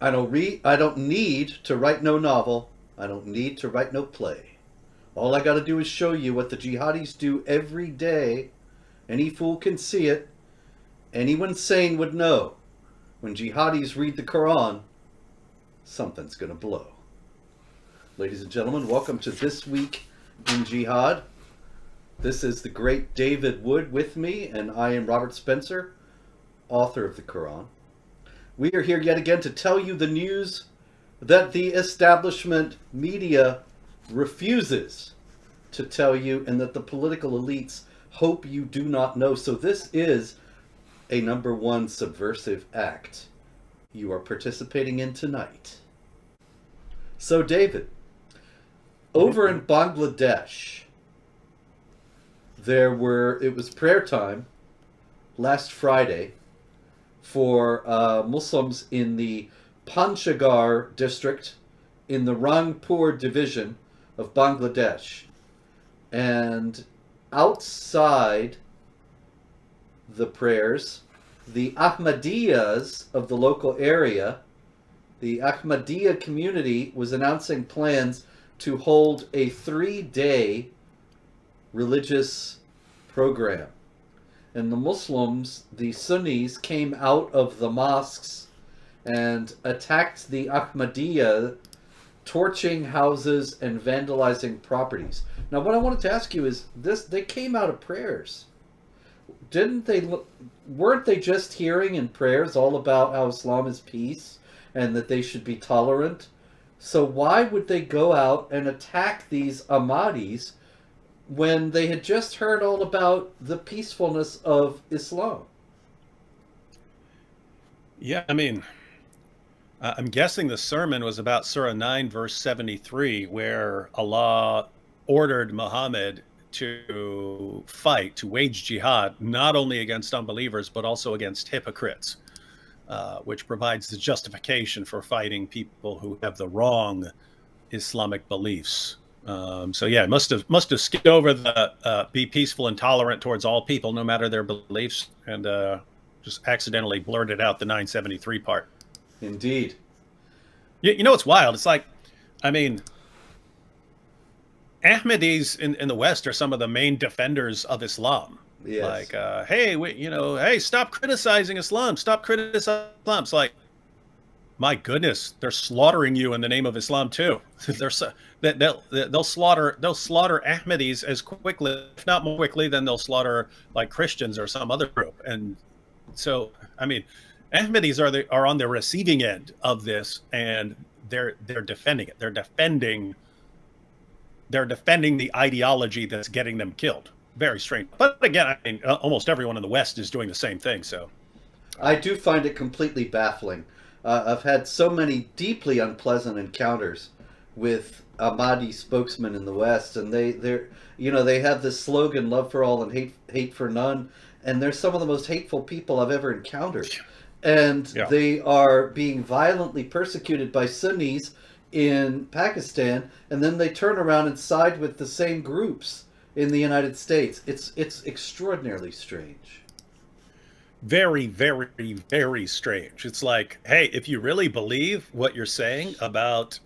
I don't need to write no novel. I don't need to write no play. All I gotta do is show you what the jihadis do every day. Any fool can see it. Anyone sane would know. When jihadis read the Quran, something's gonna blow. Ladies and gentlemen, welcome to This Week in Jihad. This is the great David Wood with me, and I am Robert Spencer, author of the Quran. We are here yet again to tell you the news that the establishment media refuses to tell you and that the political elites hope you do not know. So this is a number one subversive act you are participating in tonight. So David, over in Bangladesh, it was prayer time last Friday for Muslims in the Panchgar district in the Rangpur division of Bangladesh. And outside the prayers, the Ahmadiyyas of the local area, the Ahmadiyya community was announcing plans to hold a 3-day religious program. And the Muslims, the Sunnis, came out of the mosques and attacked the Ahmadiyya, torching houses and vandalizing properties. Now, what I wanted to ask you is this: they came out of prayers. Weren't they just hearing in prayers all about how Islam is peace and that they should be tolerant? So why would they go out and attack these Ahmadis when they had just heard all about the peacefulness of Islam? Yeah, I'm guessing the sermon was about Surah 9, verse 73, where Allah ordered Muhammad to fight, to wage jihad, not only against unbelievers, but also against hypocrites, which provides the justification for fighting people who have the wrong Islamic beliefs. So yeah, it must have skipped over the be peaceful and tolerant towards all people, no matter their beliefs, and just accidentally blurted out the 973 part. Indeed. You know what's wild? It's like, I mean, Ahmadis in the West are some of the main defenders of Islam. Yes. Like, hey, stop criticizing Islam. Stop criticizing Islam. It's like, my goodness, they're slaughtering you in the name of Islam too. They'll slaughter Ahmadis as quickly, if not more quickly, than they'll slaughter like Christians or some other group. And so, I mean, Ahmadis are on the receiving end of this, and they're defending it. They're defending the ideology that's getting them killed. Very strange. But again, I mean, almost everyone in the West is doing the same thing. So I do find it completely baffling. I've had so many deeply unpleasant encounters with Ahmadi spokesmen in the West, and they have this slogan, "Love for all and hate for none," and they're some of the most hateful people I've ever encountered. And yeah. They are being violently persecuted by Sunnis in Pakistan, and then they turn around and side with the same groups in the United States. It's extraordinarily strange. Very, very, very strange. It's like, hey, if you really believe what you're saying about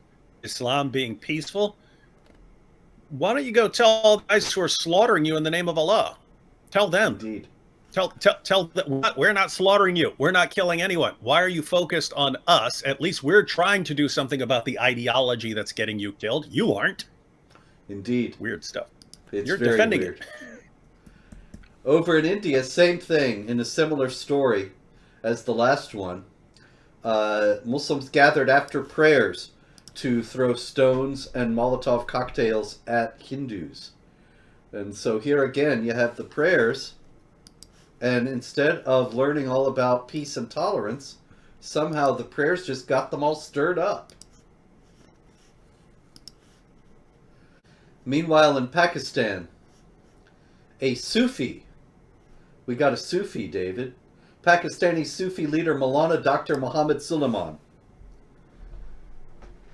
Islam being peaceful, why don't you go tell all the guys who are slaughtering you in the name of Allah? Tell them. Indeed. Tell them, we're not slaughtering you. We're not killing anyone. Why are you focused on us? At least we're trying to do something about the ideology that's getting you killed. You aren't. Indeed. Weird stuff. It's You're very defending weird. it. Over in India, same thing, in a similar story as the last one. Muslims gathered after prayers to throw stones and Molotov cocktails at Hindus. And so here again, you have the prayers, and instead of learning all about peace and tolerance, somehow the prayers just got them all stirred up. Meanwhile, in Pakistan, a Sufi, we got a Sufi, David, Pakistani Sufi leader Maulana Dr. Muhammad Suleiman.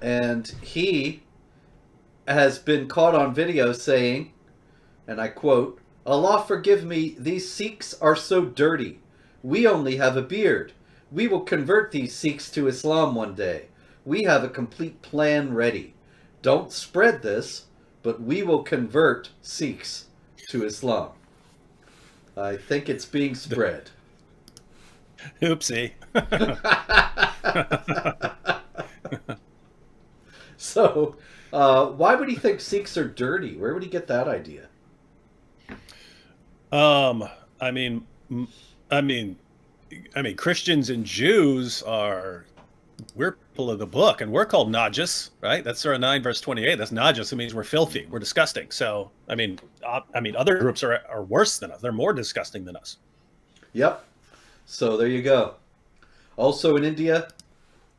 And he has been caught on video saying, and I quote, "Allah forgive me, these Sikhs are so dirty. We only have a beard. We will convert these Sikhs to Islam one day. We have a complete plan ready. Don't spread this, but we will convert Sikhs to Islam. I think it's being spread. Oopsie. So, why would he think Sikhs are dirty? Where would he get that idea? I mean, I mean, Christians and Jews are we're people of the book, and we're called najis, right? That's Surah 9, verse 28. That's najis. It means we're filthy. We're disgusting. So, other groups are worse than us. They're more disgusting than us. Yep. So there you go. Also in India,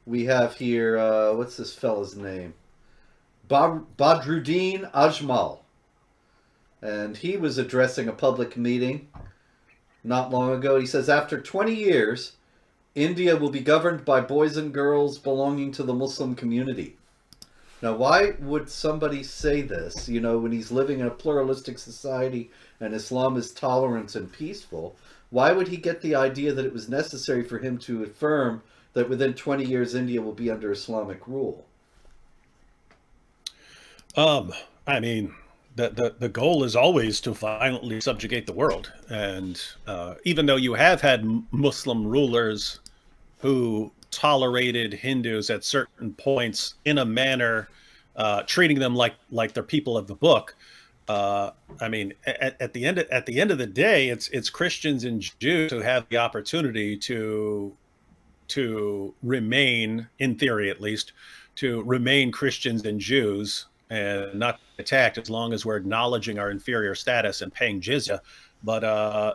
we have here, what's this fella's name? Badruddin Ajmal. And he was addressing a public meeting not long ago. He says, after 20 years, India will be governed by boys and girls belonging to the Muslim community. Now, why would somebody say this, when he's living in a pluralistic society and Islam is tolerant and peaceful? Why would he get the idea that it was necessary for him to affirm that within 20 years India will be under Islamic rule? The goal is always to violently subjugate the world. And even though you have had Muslim rulers who tolerated Hindus at certain points in a manner, treating them like they're people of the book, at the end of the day, it's Christians and Jews who have the opportunity to remain, in theory at least, to remain Christians and Jews and not attacked, as long as we're acknowledging our inferior status and paying jizya. But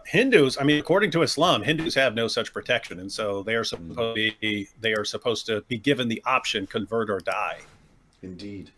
Hindus, according to Islam, Hindus have no such protection, and so they are supposed to be given the option: convert or die. Indeed.